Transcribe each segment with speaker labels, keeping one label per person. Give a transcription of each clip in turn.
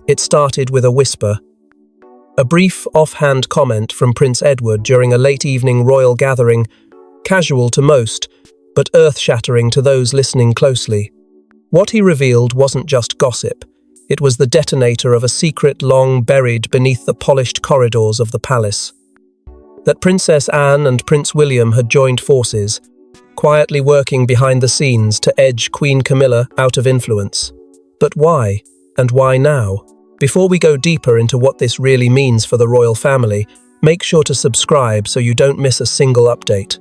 Speaker 1: It started with a whisper. A brief, offhand comment from Prince Edward during a late-evening royal gathering, casual to most, but earth-shattering to those listening closely. What he revealed wasn't just gossip. It was the detonator of a secret long buried beneath the polished corridors of the palace. That Princess Anne and Prince William had joined forces, quietly working behind the scenes to edge Queen Camilla out of influence. But why? And why now? Before we go deeper into what this really means for the royal family, make sure to subscribe so you don't miss a single update.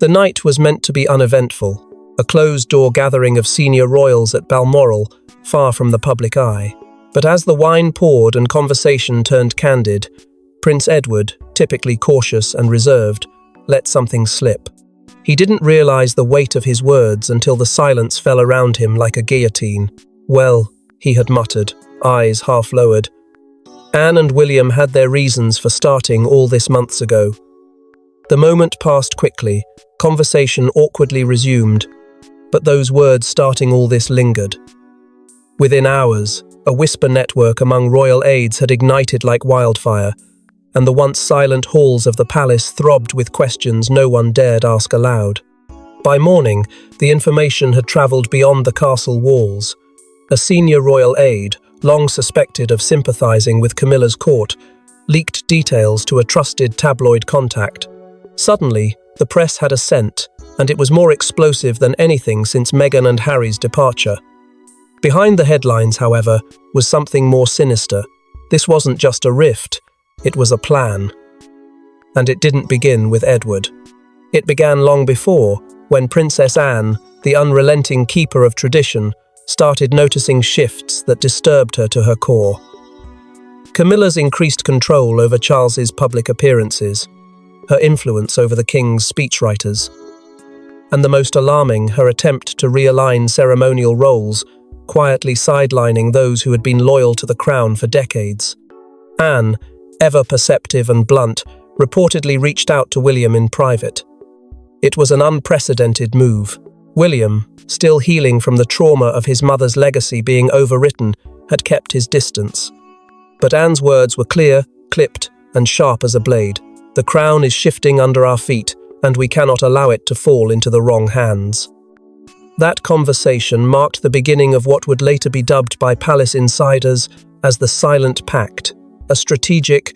Speaker 1: The night was meant to be uneventful, a closed-door gathering of senior royals at Balmoral, far from the public eye. But as the wine poured and conversation turned candid, Prince Edward, typically cautious and reserved, let something slip. He didn't realize the weight of his words until the silence fell around him like a guillotine. "Well," he had muttered, eyes half lowered. "Anne and William had their reasons for starting all this months ago." The moment passed quickly, conversation awkwardly resumed, but those words starting all this lingered. Within hours, a whisper network among royal aides had ignited like wildfire, and the once silent halls of the palace throbbed with questions no one dared ask aloud. By morning, the information had travelled beyond the castle walls. A senior royal aide, long suspected of sympathising with Camilla's court, leaked details to a trusted tabloid contact. Suddenly, the press had a scent, and it was more explosive than anything since Meghan and Harry's departure. Behind the headlines, however, was something more sinister. This wasn't just a rift, it was a plan. And it didn't begin with Edward. It began long before, when Princess Anne, the unrelenting keeper of tradition, started noticing shifts that disturbed her to her core. Camilla's increased control over Charles's public appearances, her influence over the king's speechwriters, and the most alarming, her attempt to realign ceremonial roles, quietly sidelining those who had been loyal to the crown for decades. Anne, ever perceptive and blunt, reportedly reached out to William in private. It was an unprecedented move. William, still healing from the trauma of his mother's legacy being overwritten, had kept his distance. But Anne's words were clear, clipped, and sharp as a blade. "The crown is shifting under our feet, and we cannot allow it to fall into the wrong hands." That conversation marked the beginning of what would later be dubbed by palace insiders as the Silent Pact, a strategic,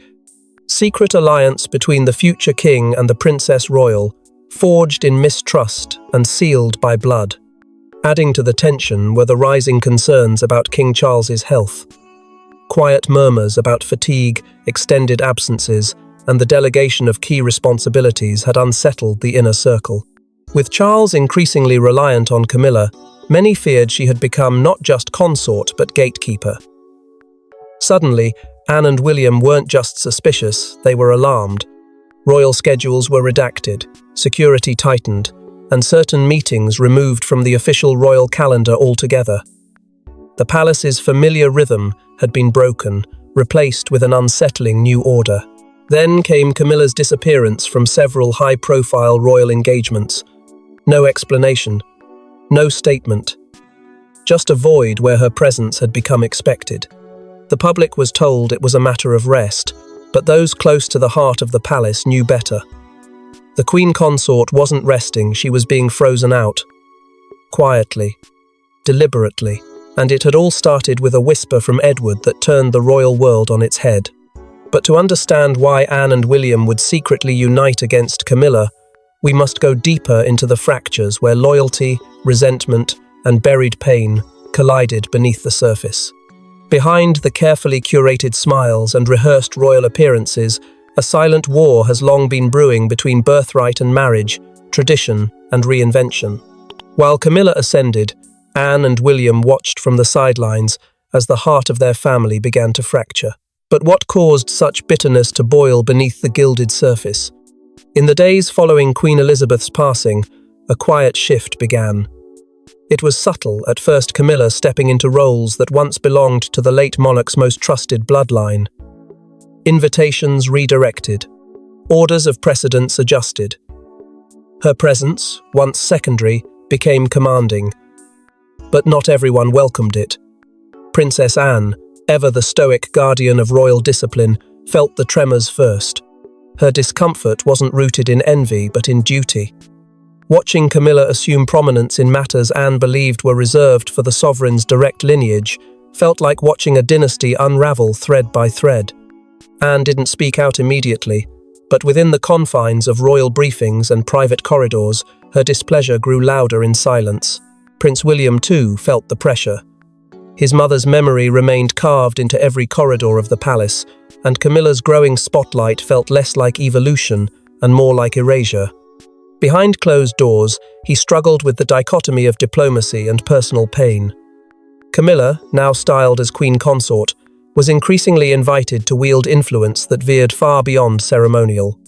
Speaker 1: secret alliance between the future king and the Princess Royal, forged in mistrust and sealed by blood. Adding to the tension were the rising concerns about King Charles's health. Quiet murmurs about fatigue, extended absences, and the delegation of key responsibilities had unsettled the inner circle. With Charles increasingly reliant on Camilla, many feared she had become not just consort but gatekeeper. Suddenly, Anne and William weren't just suspicious, they were alarmed. Royal schedules were redacted, security tightened, and certain meetings removed from the official royal calendar altogether. The palace's familiar rhythm had been broken, replaced with an unsettling new order. Then came Camilla's disappearance from several high-profile royal engagements. No explanation, no statement, just a void where her presence had become expected. The public was told it was a matter of rest, but those close to the heart of the palace knew better. The Queen Consort wasn't resting, she was being frozen out. Quietly, deliberately, and it had all started with a whisper from Edward that turned the royal world on its head. But to understand why Anne and William would secretly unite against Camilla, we must go deeper into the fractures where loyalty, resentment, and buried pain collided beneath the surface. Behind the carefully curated smiles and rehearsed royal appearances, a silent war has long been brewing between birthright and marriage, tradition and reinvention. While Camilla ascended, Anne and William watched from the sidelines as the heart of their family began to fracture. But what caused such bitterness to boil beneath the gilded surface? In the days following Queen Elizabeth's passing, a quiet shift began. It was subtle, at first Camilla stepping into roles that once belonged to the late monarch's most trusted bloodline. Invitations redirected, orders of precedence adjusted. Her presence, once secondary, became commanding. But not everyone welcomed it. Princess Anne, ever the stoic guardian of royal discipline, felt the tremors first. Her discomfort wasn't rooted in envy, but in duty. Watching Camilla assume prominence in matters Anne believed were reserved for the sovereign's direct lineage felt like watching a dynasty unravel thread by thread. Anne didn't speak out immediately, but within the confines of royal briefings and private corridors, her displeasure grew louder in silence. Prince William, too, felt the pressure. His mother's memory remained carved into every corridor of the palace, and Camilla's growing spotlight felt less like evolution and more like erasure. Behind closed doors, he struggled with the dichotomy of diplomacy and personal pain. Camilla, now styled as Queen Consort, was increasingly invited to wield influence that veered far beyond ceremonial.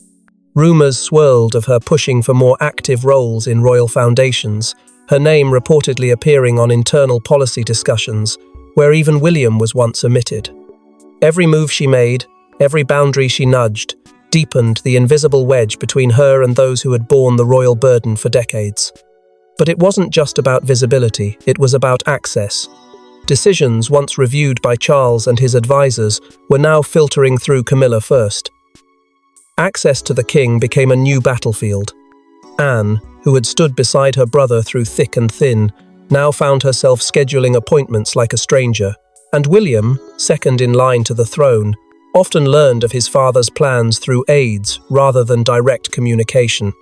Speaker 1: Rumours swirled of her pushing for more active roles in royal foundations, her name reportedly appearing on internal policy discussions, where even William was once omitted. Every move she made, every boundary she nudged, deepened the invisible wedge between her and those who had borne the royal burden for decades. But it wasn't just about visibility, it was about access. Decisions once reviewed by Charles and his advisors were now filtering through Camilla first. Access to the king became a new battlefield. Anne, who had stood beside her brother through thick and thin, now found herself scheduling appointments like a stranger, and William, second in line to the throne, often learned of his father's plans through aides rather than direct communication.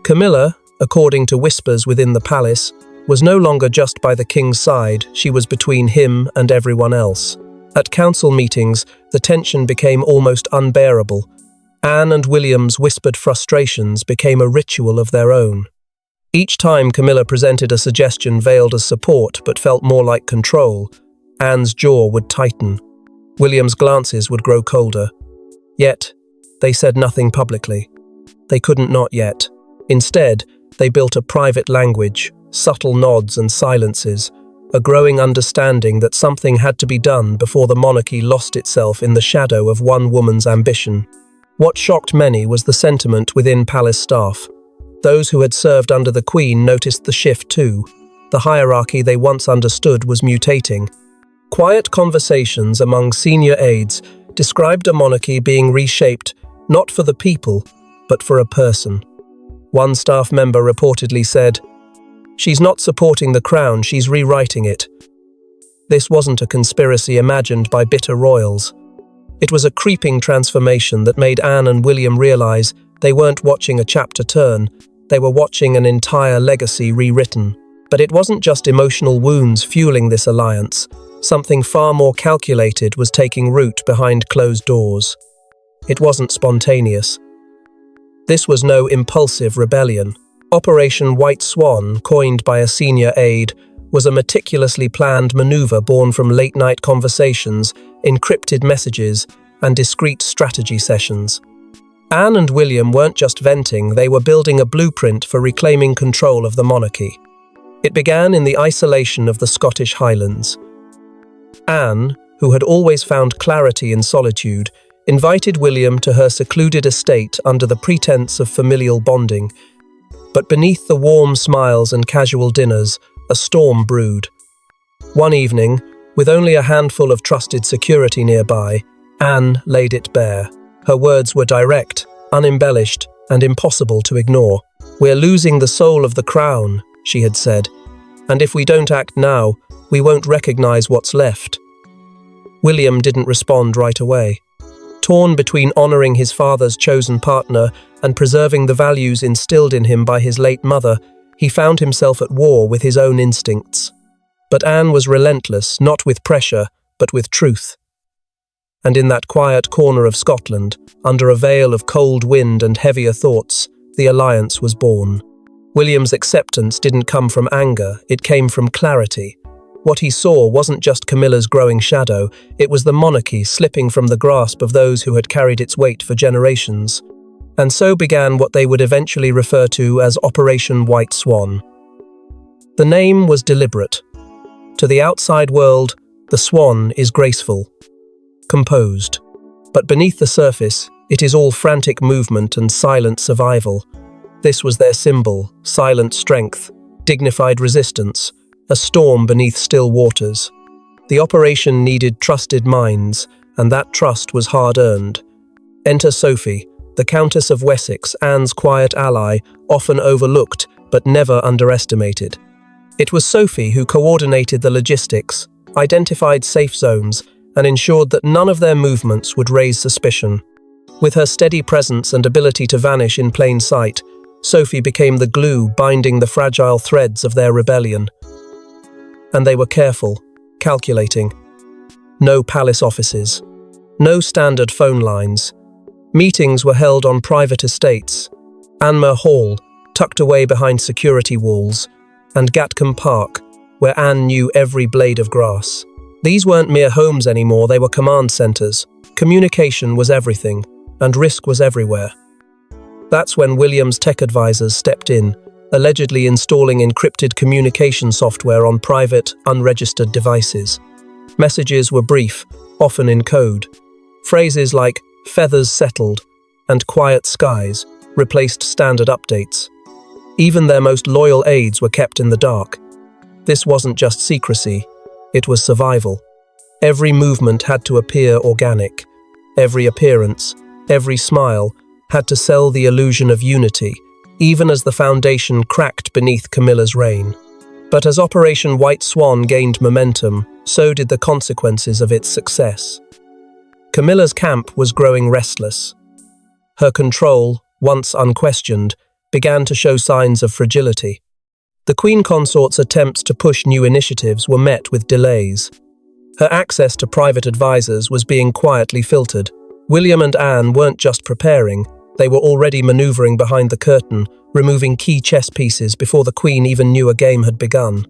Speaker 1: Camilla, according to whispers within the palace, was no longer just by the king's side, she was between him and everyone else. At council meetings, the tension became almost unbearable. Anne and William's whispered frustrations became a ritual of their own. Each time Camilla presented a suggestion veiled as support but felt more like control, Anne's jaw would tighten. William's glances would grow colder. Yet, they said nothing publicly. They couldn't not yet. Instead, they built a private language, subtle nods and silences, a growing understanding that something had to be done before the monarchy lost itself in the shadow of one woman's ambition. What shocked many was the sentiment within palace staff. Those who had served under the Queen noticed the shift too. The hierarchy they once understood was mutating. Quiet conversations among senior aides described a monarchy being reshaped not for the people, but for a person. One staff member reportedly said, "She's not supporting the crown, she's rewriting it." This wasn't a conspiracy imagined by bitter royals. It was a creeping transformation that made Anne and William realize they weren't watching a chapter turn, they were watching an entire legacy rewritten. But it wasn't just emotional wounds fueling this alliance. Something far more calculated was taking root behind closed doors. It wasn't spontaneous. This was no impulsive rebellion. Operation White Swan, coined by a senior aide, was a meticulously planned maneuver born from late-night conversations, encrypted messages, and discreet strategy sessions. Anne and William weren't just venting, they were building a blueprint for reclaiming control of the monarchy. It began in the isolation of the Scottish Highlands. Anne, who had always found clarity in solitude, invited William to her secluded estate under the pretense of familial bonding. But beneath the warm smiles and casual dinners, a storm brewed. One evening, with only a handful of trusted security nearby, Anne laid it bare. Her words were direct, unembellished, and impossible to ignore. "We're losing the soul of the crown," she had said, "and if we don't act now, we won't recognize what's left." William didn't respond right away. Torn between honoring his father's chosen partner and preserving the values instilled in him by his late mother, he found himself at war with his own instincts. But Anne was relentless, not with pressure, but with truth. And in that quiet corner of Scotland, under a veil of cold wind and heavier thoughts, the alliance was born. William's acceptance didn't come from anger, it came from clarity. What he saw wasn't just Camilla's growing shadow, it was the monarchy slipping from the grasp of those who had carried its weight for generations. And so began what they would eventually refer to as Operation White Swan. The name was deliberate. To the outside world, the swan is graceful, composed. But beneath the surface, it is all frantic movement and silent survival. This was their symbol, silent strength, dignified resistance, a storm beneath still waters. The operation needed trusted minds, and that trust was hard-earned. Enter Sophie, the Countess of Wessex, Anne's quiet ally, often overlooked but never underestimated. It was Sophie who coordinated the logistics, identified safe zones, and ensured that none of their movements would raise suspicion. With her steady presence and ability to vanish in plain sight, Sophie became the glue binding the fragile threads of their rebellion. And they were careful, calculating. No palace offices. No standard phone lines. Meetings were held on private estates. Anmer Hall, tucked away behind security walls, and Gatcombe Park, where Anne knew every blade of grass. These weren't mere homes anymore, they were command centres. Communication was everything, and risk was everywhere. That's when William's tech advisors stepped in, allegedly installing encrypted communication software on private, unregistered devices. Messages were brief, often in code. Phrases like "feathers settled" and "quiet skies" replaced standard updates. Even their most loyal aides were kept in the dark. This wasn't just secrecy, it was survival. Every movement had to appear organic. Every appearance, every smile, had to sell the illusion of unity, even as the foundation cracked beneath Camilla's reign. But as Operation White Swan gained momentum, so did the consequences of its success. Camilla's camp was growing restless. Her control, once unquestioned, began to show signs of fragility. The Queen Consort's attempts to push new initiatives were met with delays. Her access to private advisors was being quietly filtered. William and Anne weren't just preparing, they were already maneuvering behind the curtain, removing key chess pieces before the Queen even knew a game had begun.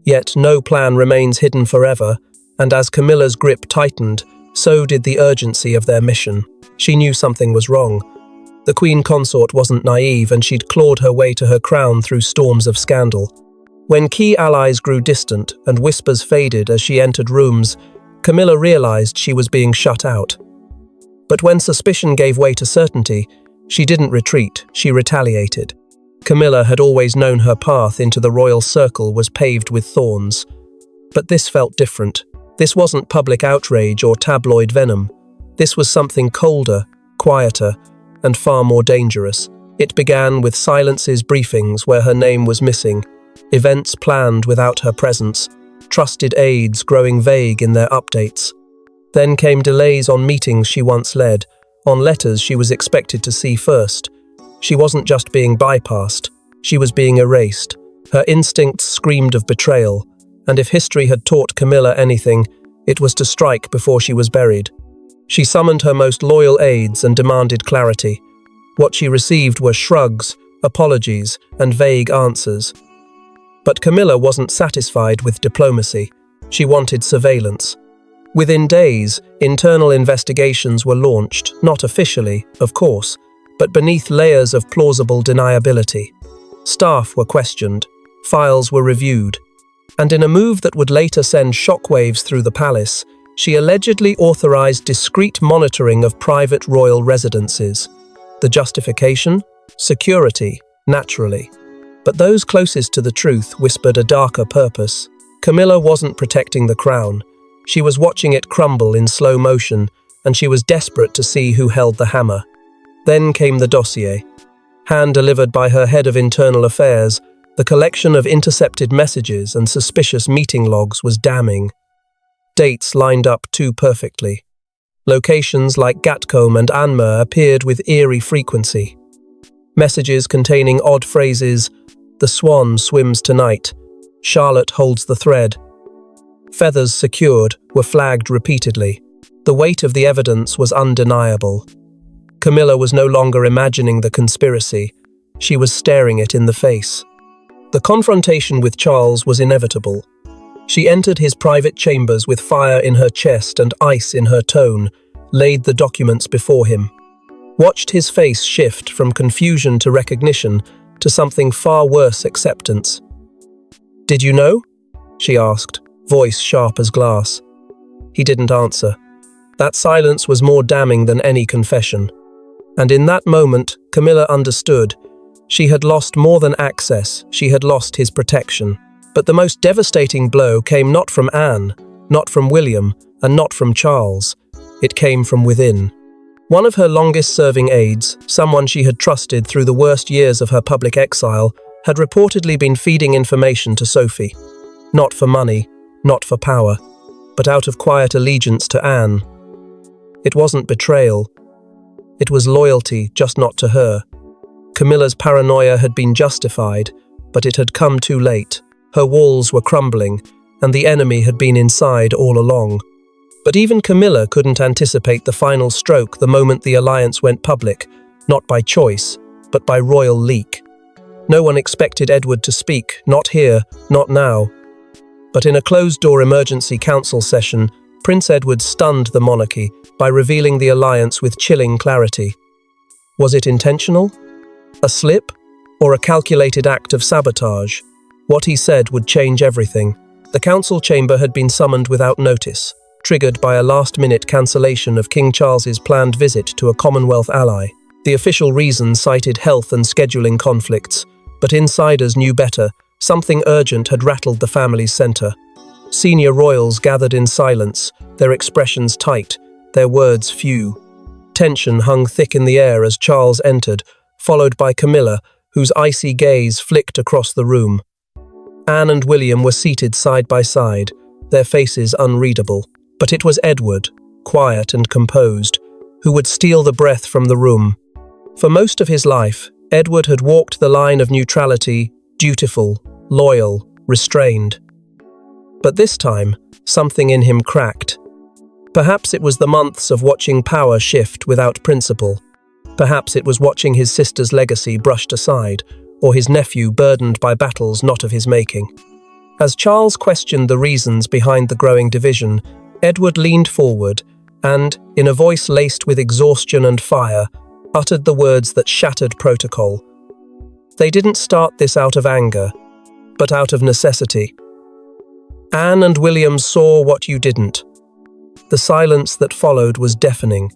Speaker 1: Yet no plan remains hidden forever, and as Camilla's grip tightened, so did the urgency of their mission. She knew something was wrong. The Queen Consort wasn't naive, and she'd clawed her way to her crown through storms of scandal. When key allies grew distant and whispers faded as she entered rooms, Camilla realized she was being shut out. But when suspicion gave way to certainty, she didn't retreat, she retaliated. Camilla had always known her path into the royal circle was paved with thorns. But this felt different. This wasn't public outrage or tabloid venom. This was something colder, quieter, and far more dangerous. It began with Silence's briefings where her name was missing, events planned without her presence, trusted aides growing vague in their updates. Then came delays on meetings she once led, on letters she was expected to see first. She wasn't just being bypassed, she was being erased. Her instincts screamed of betrayal, and if history had taught Camilla anything, it was to strike before she was buried. She summoned her most loyal aides and demanded clarity. What she received were shrugs, apologies, and vague answers. But Camilla wasn't satisfied with diplomacy. She wanted surveillance. Within days, internal investigations were launched, not officially, of course, but beneath layers of plausible deniability. Staff were questioned, files were reviewed, and in a move that would later send shockwaves through the palace, she allegedly authorized discreet monitoring of private royal residences. The justification? Security, naturally. But those closest to the truth whispered a darker purpose. Camilla wasn't protecting the crown. She was watching it crumble in slow motion, and she was desperate to see who held the hammer. Then came the dossier. Hand-delivered by her head of internal affairs, the collection of intercepted messages and suspicious meeting logs was damning. Dates lined up too perfectly. Locations like Gatcombe and Anmer appeared with eerie frequency. Messages containing odd phrases, "The swan swims tonight," "Charlotte holds the thread." "Feathers secured" were flagged repeatedly. The weight of the evidence was undeniable. Camilla was no longer imagining the conspiracy. She was staring it in the face. The confrontation with Charles was inevitable. She entered his private chambers with fire in her chest and ice in her tone, laid the documents before him. Watched his face shift from confusion to recognition to something far worse, acceptance. "Did you know?" she asked, voice sharp as glass. He didn't answer. That silence was more damning than any confession. And in that moment, Camilla understood. She had lost more than access, she had lost his protection. But the most devastating blow came not from Anne, Not from William, and not from Charles. It came from within. One of her longest-serving aides, someone she had trusted through the worst years of her public exile, had reportedly been feeding information to Sophie. Not for money, not for power, but out of quiet allegiance to Anne. It wasn't betrayal. It was loyalty, just not to her. Camilla's paranoia had been justified, but it had come too late. Her walls were crumbling, and the enemy had been inside all along. But even Camilla couldn't anticipate the final stroke the moment the alliance went public, not by choice, but by royal leak. No one expected Edward to speak, not here, not now. But in a closed-door emergency council session, Prince Edward stunned the monarchy by revealing the alliance with chilling clarity. Was it intentional? A slip? Or a calculated act of sabotage? What he said would change everything. The council chamber had been summoned without notice, triggered by a last-minute cancellation of King Charles's planned visit to a Commonwealth ally. The official reason cited health and scheduling conflicts, but insiders knew better. Something urgent had rattled the family's centre. Senior royals gathered in silence, their expressions tight, their words few. Tension hung thick in the air as Charles entered, followed by Camilla, whose icy gaze flicked across the room. Anne and William were seated side by side, their faces unreadable. But it was Edward, quiet and composed, who would steal the breath from the room. For most of his life, Edward had walked the line of neutrality, dutiful, loyal, restrained. But this time, something in him cracked. Perhaps it was the months of watching power shift without principle. Perhaps it was watching his sister's legacy brushed aside, or his nephew burdened by battles not of his making. As Charles questioned the reasons behind the growing division, Edward leaned forward and, in a voice laced with exhaustion and fire, uttered the words that shattered protocol. They didn't start this out of anger, but out of necessity. Anne and William saw what you didn't. The silence that followed was deafening.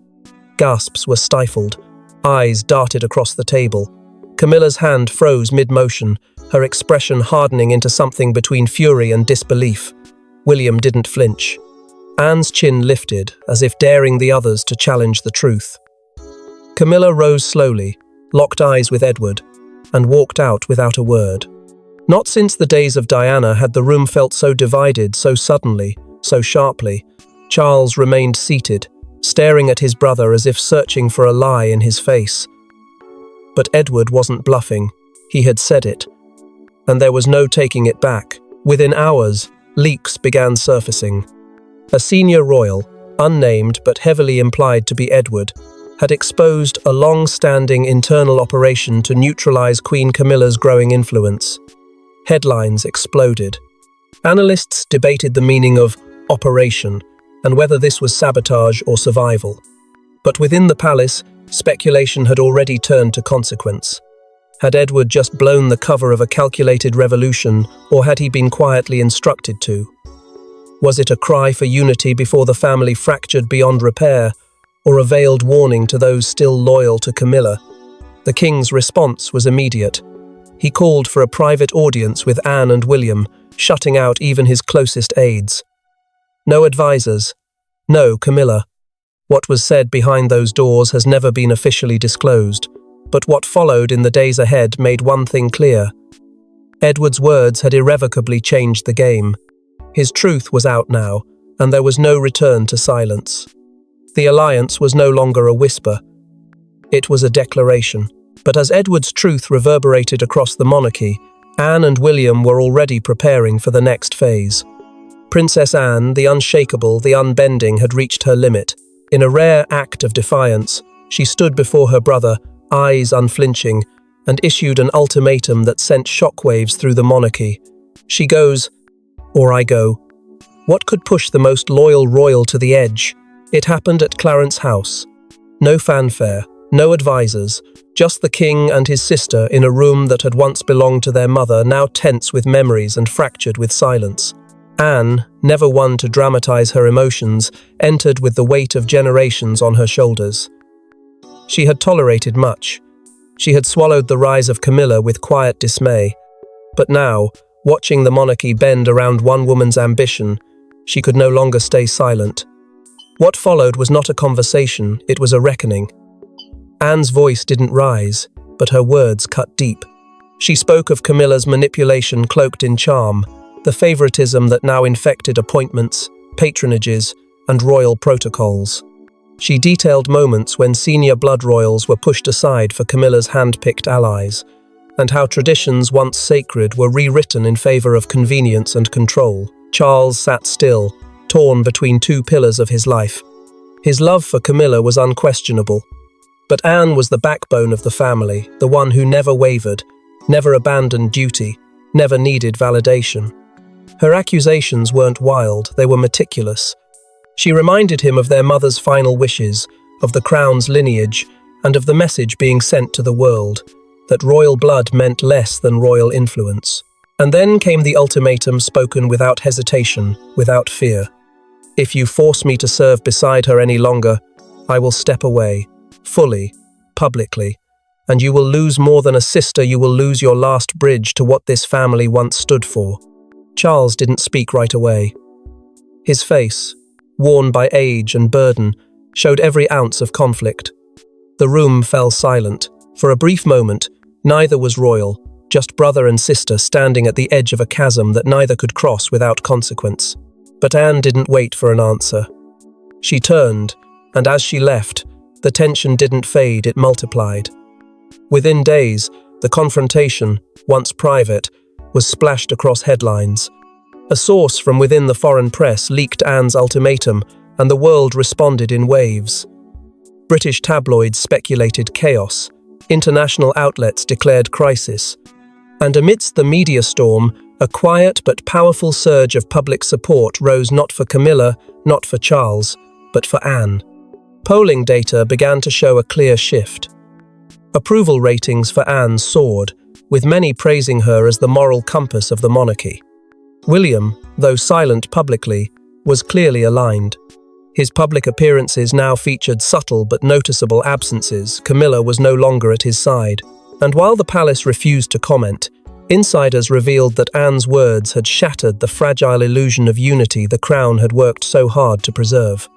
Speaker 1: Gasps were stifled. Eyes darted across the table. Camilla's hand froze mid-motion, her expression hardening into something between fury and disbelief. William didn't flinch. Anne's chin lifted, as if daring the others to challenge the truth. Camilla rose slowly, locked eyes with Edward, and walked out without a word. Not since the days of Diana had the room felt so divided so suddenly, so sharply. Charles remained seated, staring at his brother as if searching for a lie in his face. But Edward wasn't bluffing. He had said it. And there was no taking it back. Within hours, leaks began surfacing. A senior royal, unnamed but heavily implied to be Edward, had exposed a long-standing internal operation to neutralize Queen Camilla's growing influence. Headlines exploded. Analysts debated the meaning of operation and whether this was sabotage or survival. But within the palace, speculation had already turned to consequence. Had Edward just blown the cover of a calculated revolution, or had he been quietly instructed to? Was it a cry for unity before the family fractured beyond repair, or a veiled warning to those still loyal to Camilla? The king's response was immediate. He called for a private audience with Anne and William, shutting out even his closest aides. No advisors. No Camilla. What was said behind those doors has never been officially disclosed, but what followed in the days ahead made one thing clear. Edward's words had irrevocably changed the game. His truth was out now, and there was no return to silence. The alliance was no longer a whisper. It was a declaration. But as Edward's truth reverberated across the monarchy, Anne and William were already preparing for the next phase. Princess Anne, the unshakable, the unbending, had reached her limit. In a rare act of defiance, she stood before her brother, eyes unflinching, and issued an ultimatum that sent shockwaves through the monarchy. She goes, or I go. What could push the most loyal royal to the edge? It happened at Clarence House. No fanfare, no advisors, just the king and his sister in a room that had once belonged to their mother, now tense with memories and fractured with silence. Anne, never one to dramatize her emotions, entered with the weight of generations on her shoulders. She had tolerated much. She had swallowed the rise of Camilla with quiet dismay. But now, watching the monarchy bend around one woman's ambition, She could no longer stay silent. What followed was not a conversation, it was a reckoning. Anne's voice didn't rise, but her words cut deep. She spoke of Camilla's manipulation cloaked in charm, the favoritism that now infected appointments, patronages, and royal protocols. She detailed moments when senior blood royals were pushed aside for Camilla's hand-picked allies, and how traditions once sacred were rewritten in favor of convenience and control. Charles sat still, torn between two pillars of his life. His love for Camilla was unquestionable, but Anne was the backbone of the family, the one who never wavered, never abandoned duty, never needed validation. Her accusations weren't wild, they were meticulous. She reminded him of their mother's final wishes, of the crown's lineage, and of the message being sent to the world, that royal blood meant less than royal influence. And then came the ultimatum spoken without hesitation, without fear. If you force me to serve beside her any longer, I will step away, fully, publicly, and you will lose more than a sister, you will lose your last bridge to what this family once stood for. Charles didn't speak right away. His face, worn by age and burden, showed every ounce of conflict. The room fell silent. For a brief moment, neither was royal, just brother and sister standing at the edge of a chasm that neither could cross without consequence. But Anne didn't wait for an answer. She turned, and as she left, the tension didn't fade, it multiplied. Within days, the confrontation, once private, was splashed across headlines. A source from within the foreign press leaked Anne's ultimatum, and the world responded in waves. British tabloids speculated chaos, international outlets declared crisis, and amidst the media storm, a quiet but powerful surge of public support rose not for Camilla, not for Charles, but for Anne. Polling data began to show a clear shift. Approval ratings for Anne soared, with many praising her as the moral compass of the monarchy. William, though silent publicly, was clearly aligned. His public appearances now featured subtle but noticeable absences. Camilla was no longer at his side. And while the palace refused to comment, insiders revealed that Anne's words had shattered the fragile illusion of unity the crown had worked so hard to preserve.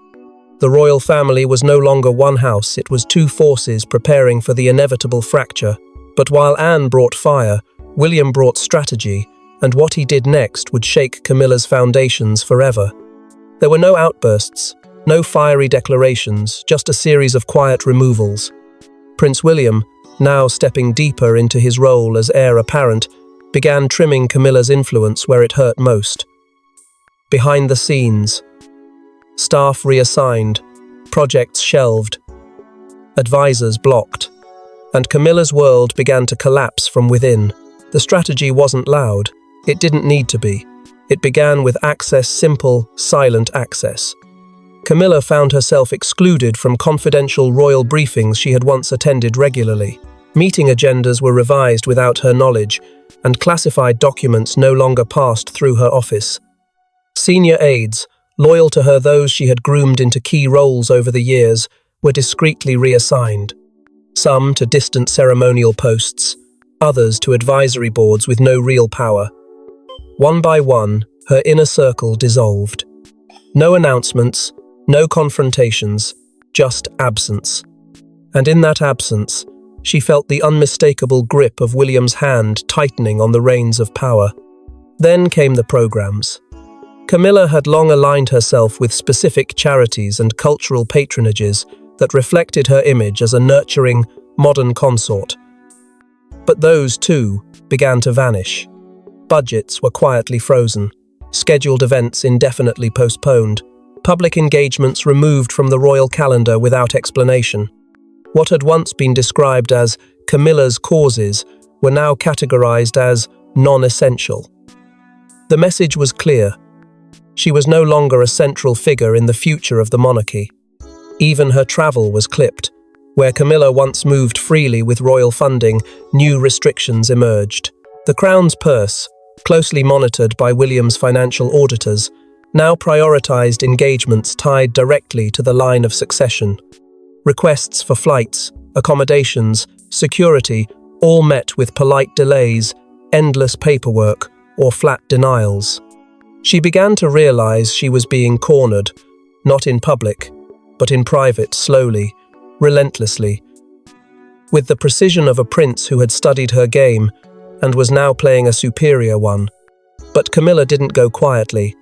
Speaker 1: The royal family was no longer one house, it was two forces preparing for the inevitable fracture. But while Anne brought fire, William brought strategy, and what he did next would shake Camilla's foundations forever. There were no outbursts, no fiery declarations, just a series of quiet removals. Prince William, now stepping deeper into his role as heir apparent, began trimming Camilla's influence where it hurt most. Behind the scenes, staff reassigned, projects shelved, advisors blocked, and Camilla's world began to collapse from within. The strategy wasn't loud. It didn't need to be. It began with access, simple, silent access. Camilla found herself excluded from confidential royal briefings she had once attended regularly. Meeting agendas were revised without her knowledge, and classified documents no longer passed through her office. Senior aides, loyal to her, those she had groomed into key roles over the years, were discreetly reassigned. Some to distant ceremonial posts, others to advisory boards with no real power. One by one, her inner circle dissolved. No announcements, no confrontations, just absence. And in that absence, she felt the unmistakable grip of William's hand tightening on the reins of power. Then came the programs. Camilla had long aligned herself with specific charities and cultural patronages that reflected her image as a nurturing, modern consort. But those, too, began to vanish. Budgets were quietly frozen, scheduled events indefinitely postponed, public engagements removed from the royal calendar without explanation. What had once been described as Camilla's causes were now categorized as non-essential. The message was clear. She was no longer a central figure in the future of the monarchy. Even her travel was clipped. Where Camilla once moved freely with royal funding, new restrictions emerged. The crown's purse, closely monitored by William's financial auditors, now prioritized engagements tied directly to the line of succession. Requests for flights, accommodations, security, all met with polite delays, endless paperwork, or flat denials. She began to realize she was being cornered, not in public, but in private, slowly, relentlessly, with the precision of a prince who had studied her game and was now playing a superior one. But Camilla didn't go quietly.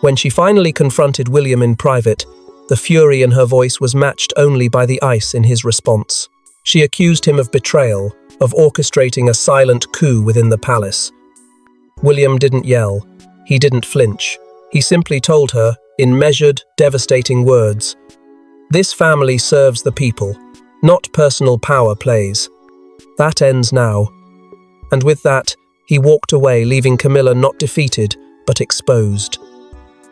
Speaker 1: When she finally confronted William in private, the fury in her voice was matched only by the ice in his response. She accused him of betrayal, of orchestrating a silent coup within the palace. William didn't yell. He didn't flinch. He simply told her, in measured, devastating words, "This family serves the people, not personal power plays. That ends now." And with that, he walked away, leaving Camilla not defeated, but exposed.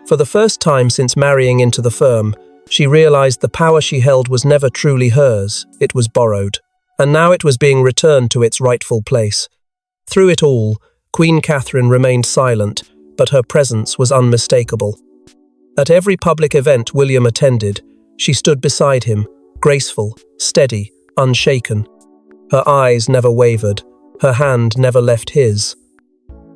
Speaker 1: For the first time since marrying into the firm, she realized the power she held was never truly hers, it was borrowed. And now it was being returned to its rightful place. Through it all, Queen Catherine remained silent, but her presence was unmistakable. At every public event William attended, she stood beside him, graceful, steady, unshaken. Her eyes never wavered, her hand never left his.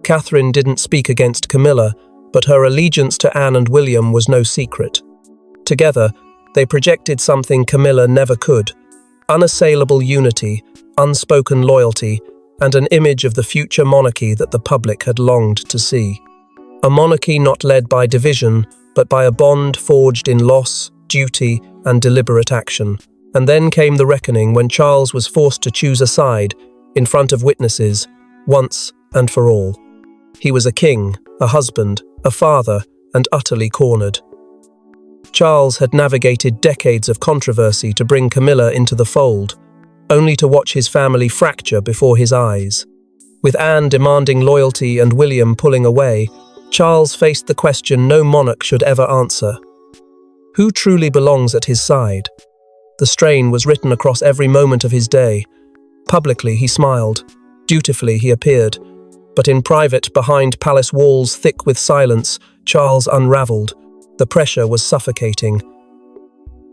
Speaker 1: Catherine didn't speak against Camilla, but her allegiance to Anne and William was no secret. Together, they projected something Camilla never could: unassailable unity, unspoken loyalty, and an image of the future monarchy that the public had longed to see. A monarchy not led by division, but by a bond forged in loss, duty, and deliberate action. And then came the reckoning when Charles was forced to choose a side, in front of witnesses, once and for all. He was a king, a husband, a father, and utterly cornered. Charles had navigated decades of controversy to bring Camilla into the fold, only to watch his family fracture before his eyes. With Anne demanding loyalty and William pulling away, Charles faced the question no monarch should ever answer. Who truly belongs at his side? The strain was written across every moment of his day. Publicly he smiled, dutifully he appeared, but in private, behind palace walls thick with silence, Charles unraveled. The pressure was suffocating.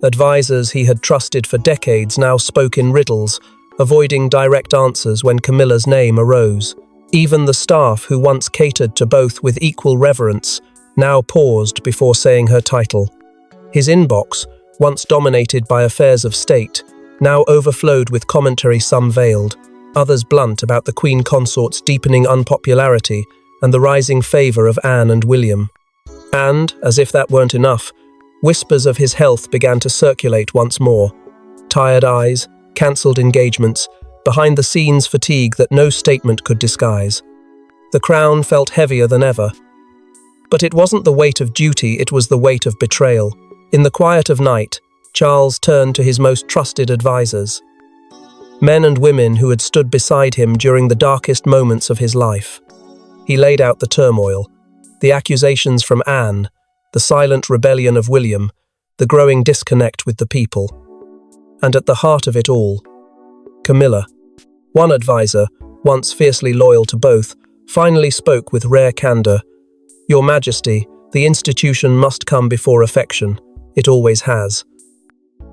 Speaker 1: Advisors he had trusted for decades now spoke in riddles, avoiding direct answers when Camilla's name arose. Even the staff who once catered to both with equal reverence now paused before saying her title. His inbox, once dominated by affairs of state, now overflowed with commentary, some veiled, others blunt, about the Queen Consort's deepening unpopularity and the rising favour of Anne and William. And, as if that weren't enough, whispers of his health began to circulate once more. Tired eyes, cancelled engagements, behind-the-scenes fatigue that no statement could disguise. The crown felt heavier than ever. But it wasn't the weight of duty, it was the weight of betrayal. In the quiet of night, Charles turned to his most trusted advisors. Men and women who had stood beside him during the darkest moments of his life. He laid out the turmoil, the accusations from Anne, the silent rebellion of William, the growing disconnect with the people. And at the heart of it all, Camilla. One advisor, once fiercely loyal to both, finally spoke with rare candor. "Your Majesty, the institution must come before affection. It always has."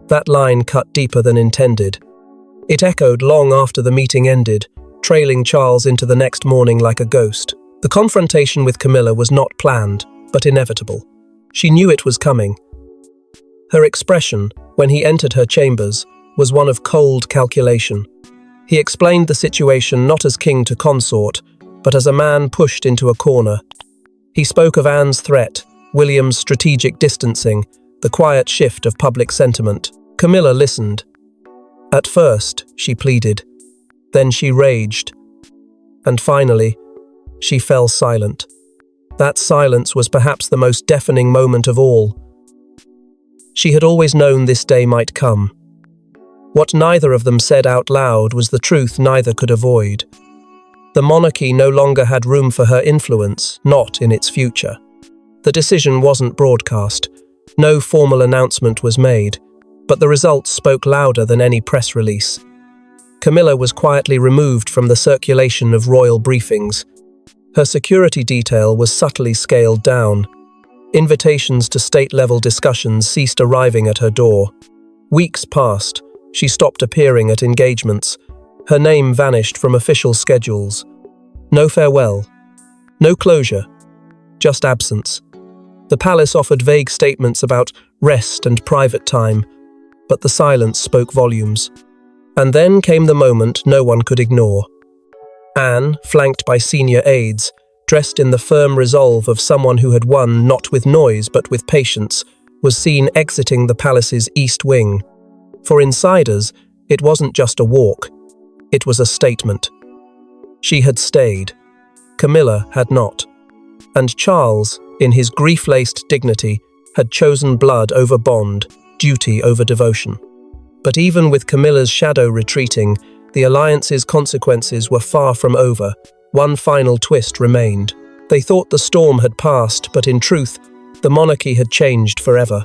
Speaker 1: That line cut deeper than intended. It echoed long after the meeting ended, trailing Charles into the next morning like a ghost. The confrontation with Camilla was not planned, but inevitable. She knew it was coming. Her expression, when he entered her chambers, was one of cold calculation. He explained the situation not as king to consort, but as a man pushed into a corner. He spoke of Anne's threat, William's strategic distancing, the quiet shift of public sentiment. Camilla listened. At first, she pleaded. Then she raged. And finally, she fell silent. That silence was perhaps the most deafening moment of all. She had always known this day might come. What neither of them said out loud was the truth neither could avoid. The monarchy no longer had room for her influence, not in its future. The decision wasn't broadcast. No formal announcement was made, but the results spoke louder than any press release. Camilla was quietly removed from the circulation of royal briefings. Her security detail was subtly scaled down. Invitations to state-level discussions ceased arriving at her door. Weeks passed. She stopped appearing at engagements. Her name vanished from official schedules. No farewell. No closure. just absence. The palace offered vague statements about rest and private time, but the silence spoke volumes. And then came the moment no one could ignore. Anne, flanked by senior aides, dressed in the firm resolve of someone who had won not with noise but with patience, was seen exiting the palace's east wing. For insiders, it wasn't just a walk. It was a statement. She had stayed. Camilla had not. And Charles, in his grief-laced dignity, had chosen blood over bond, duty over devotion. But even with Camilla's shadow retreating, the alliance's consequences were far from over. One final twist remained. They thought the storm had passed, but in truth, the monarchy had changed forever.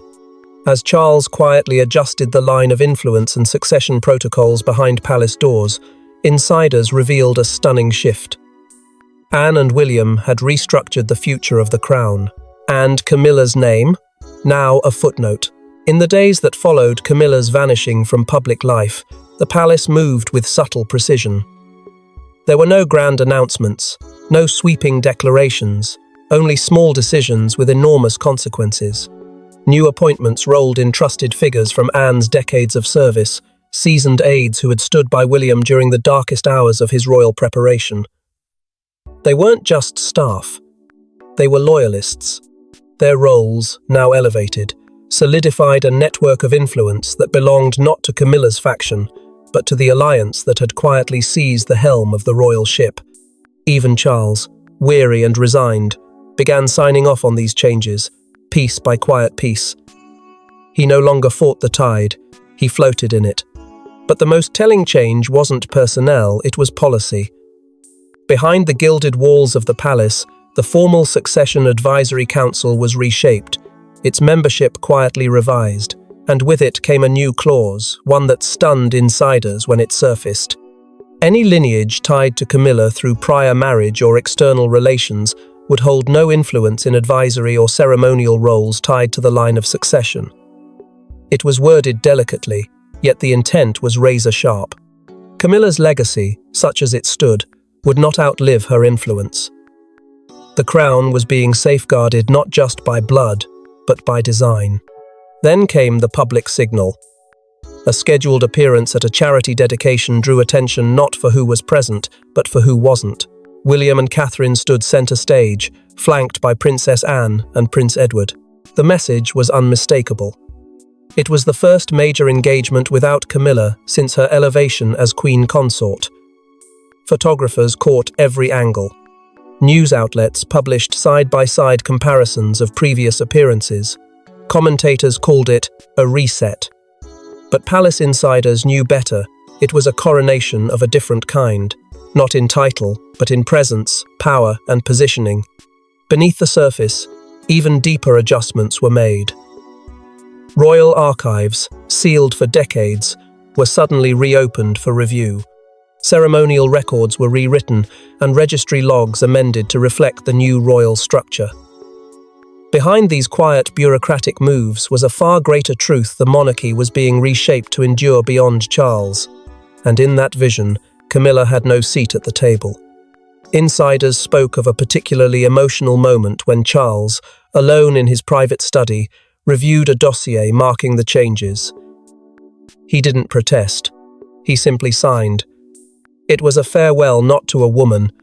Speaker 1: As Charles quietly adjusted the line of influence and succession protocols behind palace doors, insiders revealed a stunning shift. Anne and William had restructured the future of the crown, and Camilla's name, now a footnote. In the days that followed Camilla's vanishing from public life, the palace moved with subtle precision. There were no grand announcements, no sweeping declarations, only small decisions with enormous consequences. New appointments rolled in trusted figures from Anne's decades of service, seasoned aides who had stood by William during the darkest hours of his royal preparation. They weren't just staff. They were loyalists. Their roles, now elevated, solidified a network of influence that belonged not to Camilla's faction, but to the alliance that had quietly seized the helm of the royal ship. Even Charles, weary and resigned, began signing off on these changes, piece by quiet piece. He no longer fought the tide, he floated in it. But the most telling change wasn't personnel, it was policy. Behind the gilded walls of the palace, the formal Succession Advisory Council was reshaped, its membership quietly revised, and with it came a new clause, one that stunned insiders when it surfaced. Any lineage tied to Camilla through prior marriage or external relations would hold no influence in advisory or ceremonial roles tied to the line of succession. It was worded delicately, yet the intent was razor-sharp. Camilla's legacy, such as it stood, would not outlive her influence. The crown was being safeguarded not just by blood, but by design. Then came the public signal. A scheduled appearance at a charity dedication drew attention not for who was present, but for who wasn't. William and Catherine stood center stage, flanked by Princess Anne and Prince Edward. The message was unmistakable. It was the first major engagement without Camilla since her elevation as Queen Consort. Photographers caught every angle. News outlets published side-by-side comparisons of previous appearances. Commentators called it a reset. But palace insiders knew better. It was a coronation of a different kind. Not in title, but in presence, power, and positioning. Beneath the surface, even deeper adjustments were made. Royal archives, sealed for decades, were suddenly reopened for review. Ceremonial records were rewritten and registry logs amended to reflect the new royal structure. Behind these quiet bureaucratic moves was a far greater truth: the monarchy was being reshaped to endure beyond Charles. And in that vision, Camilla had no seat at the table. Insiders spoke of a particularly emotional moment when Charles, alone in his private study, reviewed a dossier marking the changes. He didn't protest. He simply signed. It was a farewell not to a woman,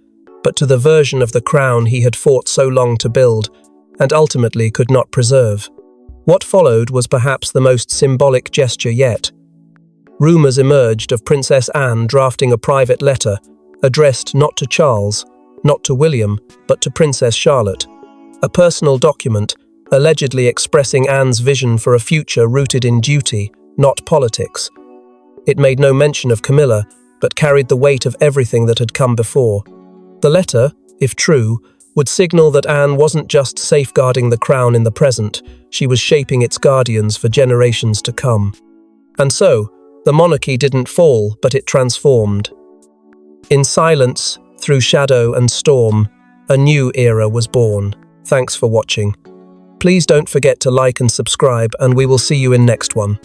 Speaker 1: but to the version of the crown he had fought so long to build, and ultimately could not preserve. What followed was perhaps the most symbolic gesture yet. Rumours emerged of Princess Anne drafting a private letter, addressed not to Charles, not to William, but to Princess Charlotte. A personal document, allegedly expressing Anne's vision for a future rooted in duty, not politics. It made no mention of Camilla, but carried the weight of everything that had come before. The letter, if true, would signal that Anne wasn't just safeguarding the crown in the present, she was shaping its guardians for generations to come. And so, the monarchy didn't fall, but it transformed. In silence, through shadow and storm, a new era was born. Thanks for watching. Please don't forget to like and subscribe, and we will see you in next one.